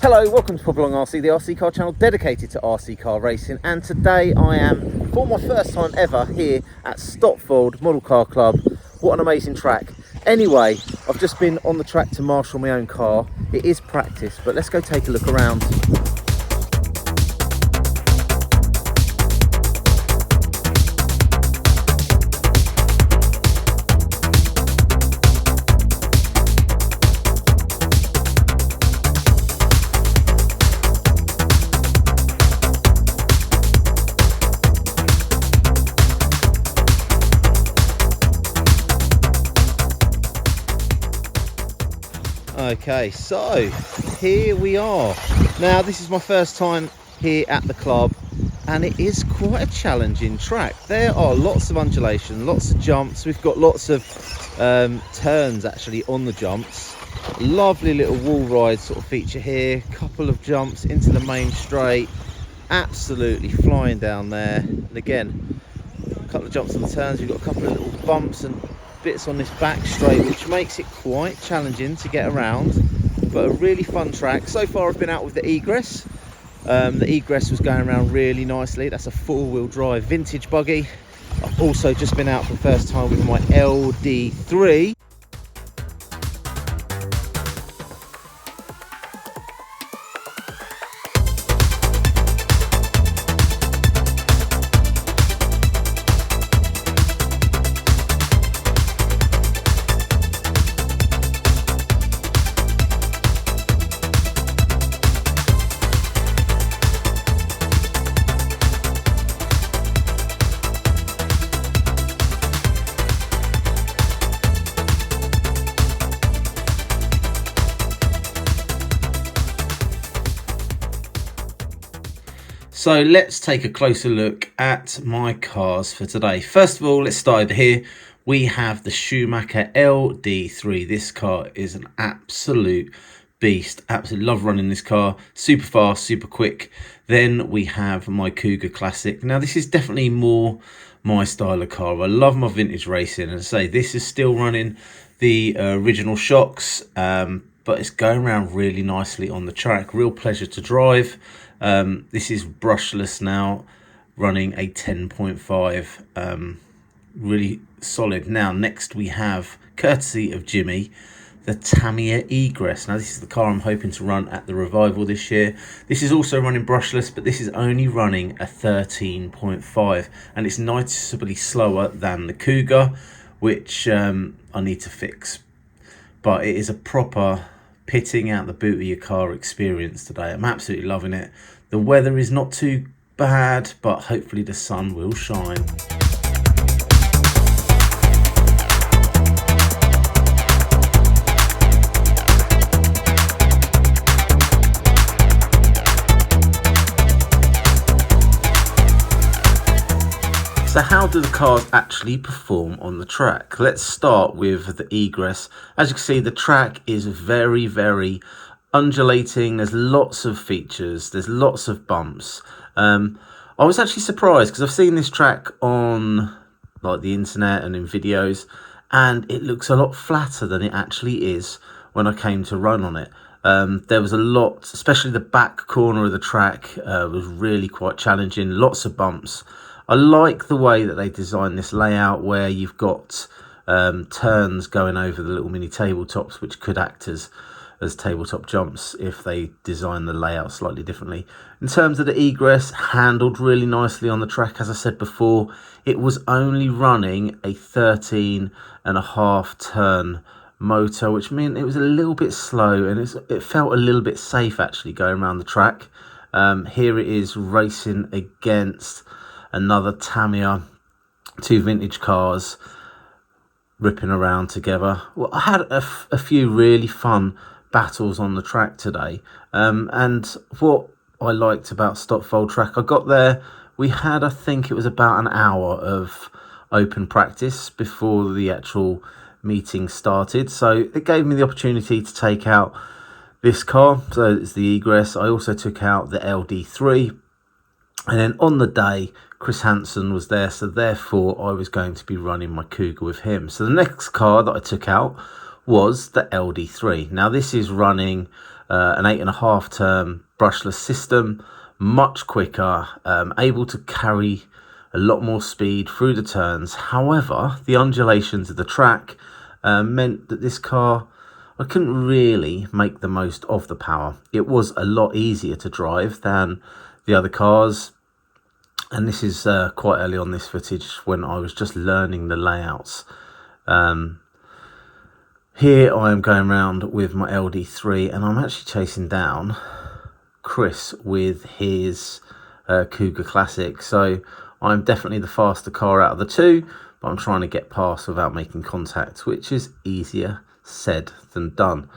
Hello, welcome to Popalong RC, the RC car channel dedicated to RC car racing, and today I am, for my first time ever, here at Stotfold Model Car Club. What an amazing track. Anyway, I've just been on the track to marshal my own car. It is practice, but let's go take a look around. Okay, so here we are. Now this is my first time here at the club and it is quite a challenging track. There are lots of undulation, lots of jumps. We've got lots of turns actually on the jumps. Lovely little wall ride sort of feature here. Couple of jumps into the main straight. Absolutely flying down there. And again, a couple of jumps on the turns. We've got a couple of little bumps and bits on this back straight, which makes it quite challenging to get around, but a really fun track. So far I've been out with the Egress. The Egress was going around really nicely. That's a four-wheel drive vintage buggy. I've also just been out for the first time with my LD3. So let's take a closer look at my cars for today. First of all, let's start over here. We have the Schumacher LD3. This car is an absolute beast. Absolutely love running this car. Super fast, super quick. Then we have my Cougar Classic. Now this is definitely more my style of car. I love my vintage racing. And I say this is still running the original shocks, but it's going around really nicely on the track. Real pleasure to drive. This is brushless now, running a 10.5, really solid. Now next we have, courtesy of Jimmy, the Tamiya Egress. Now this is the car I'm hoping to run at the revival this year. This is also running brushless, but this is only running a 13.5, and it's noticeably slower than the Cougar, which I need to fix. But it is a proper pitting out the boot of your car experience today. I'm absolutely loving it. The weather is not too bad, but hopefully the sun will shine. So how do the cars actually perform on the track? Let's start with the Egress. As you can see, the track is very, very undulating. There's lots of features. There's lots of bumps. I was actually surprised because I've seen this track on like the internet and in videos, and it looks a lot flatter than it actually is when I came to run on it. There was a lot, especially the back corner of the track was really quite challenging. Lots of bumps. I like the way that they designed this layout where you've got turns going over the little mini tabletops, which could act as tabletop jumps if they design the layout slightly differently. In terms of the Egress, handled really nicely on the track. As I said before, it was only running a 13.5 turn motor, which meant it was a little bit slow, and it felt a little bit safe actually going around the track. Here it is racing against another Tamiya, two vintage cars ripping around together. Well, I had a few really fun battles on the track today, and what I liked about Stockfold track, I got there, we had, I think it was about an hour of open practice before the actual meeting started, so it gave me the opportunity to take out this car. So it's the Egress. I also took out the LD3, and then on the day Chris Hansen was there, so therefore I was going to be running my Cougar with him. So the next car that I took out was the LD3. Now this is running an 8.5 turn brushless system, much quicker, able to carry a lot more speed through the turns. However, the undulations of the track meant that this car, I couldn't really make the most of the power. It was a lot easier to drive than the other cars, and this is quite early on this footage when I was just learning the layouts. Here I am going around with my LD3, and I'm actually chasing down Chris with his Cougar Classic. So I'm definitely the faster car out of the two, but I'm trying to get past without making contact, which is easier said than done.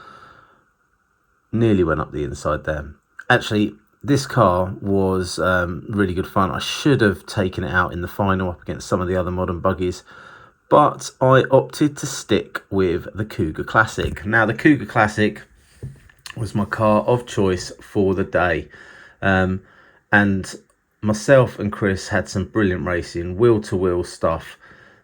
Nearly went up the inside there. Actually, this car was really good fun. I should have taken it out in the final up against some of the other modern buggies, but I opted to stick with the Cougar Classic. Now, the Cougar Classic was my car of choice for the day. And myself and Chris had some brilliant racing, wheel-to-wheel stuff.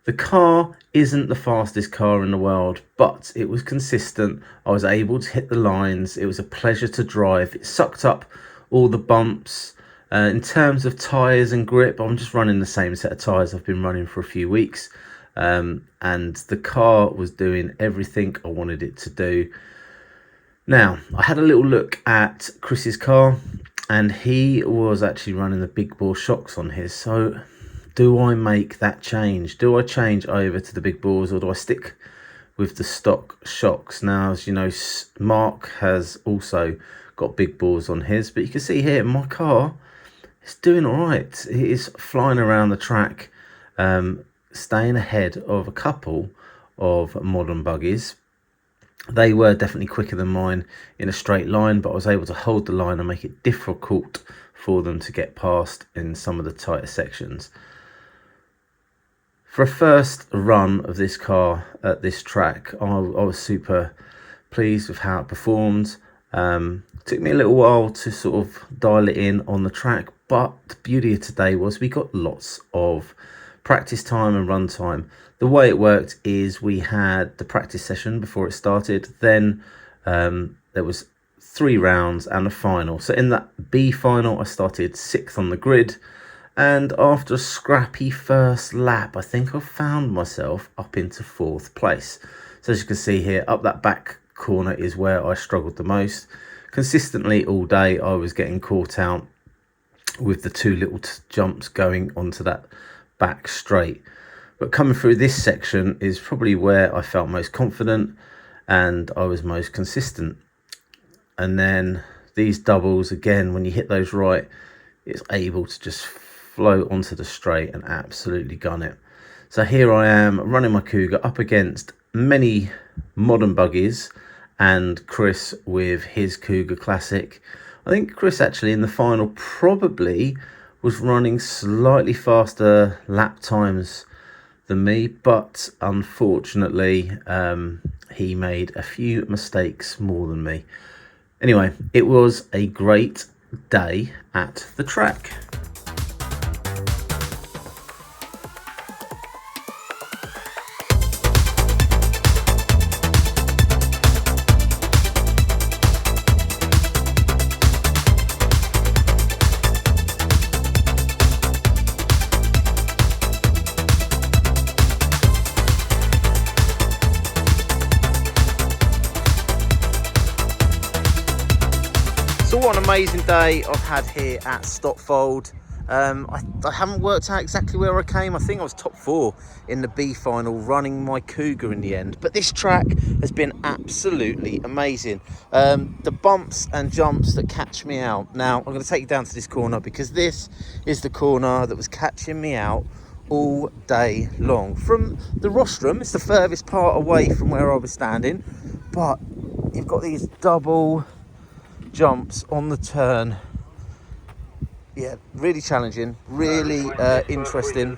The car isn't the fastest car in the world, but it was consistent. I was able to hit the lines. It was a pleasure to drive. It sucked up all the bumps. In terms of tyres and grip, I'm just running the same set of tyres I've been running for a few weeks. And the car was doing everything I wanted it to do. Now, I had a little look at Chris's car, and he was actually running the big bore shocks on his. So do I make that change? Do I change over to the big bores, or do I stick with the stock shocks? Now, as you know, Mark has also got big bores on his, but you can see here my car is doing all right. It is flying around the track, staying ahead of a couple of modern buggies. They were definitely quicker than mine in a straight line, but I was able to hold the line and make it difficult for them to get past in some of the tighter sections. For a first run of this car at this track, I was super pleased with how it performed. Took me a little while to sort of dial it in on the track, but the beauty of today was we got lots of practice time and run time. The way it worked is we had the practice session before it started, then there was 3 rounds and a final. So in that B final I started 6th on the grid, and after a scrappy first lap I think I found myself up into 4th place. So as you can see here, up that back corner is where I struggled the most. Consistently all day I was getting caught out with the 2 little jumps going onto that back straight. But coming through this section is probably where I felt most confident and I was most consistent. And then these doubles, again, when you hit those right, it's able to just float onto the straight and absolutely gun it. So here I am running my Cougar up against many modern buggies and Chris with his Cougar Classic. I think Chris actually in the final probably was running slightly faster lap times than me, but unfortunately he made a few mistakes more than me. Anyway, it was a great day at the track. So what an amazing day I've had here at Stockfold. I haven't worked out exactly where I came. I think I was top 4 in the B final running my Cougar in the end. But this track has been absolutely amazing. The bumps and jumps that catch me out. Now I'm going to take you down to this corner because this is the corner that was catching me out all day long. From the rostrum, it's the furthest part away from where I was standing. But you've got these double jumps on the turn. Yeah, really challenging, really interesting.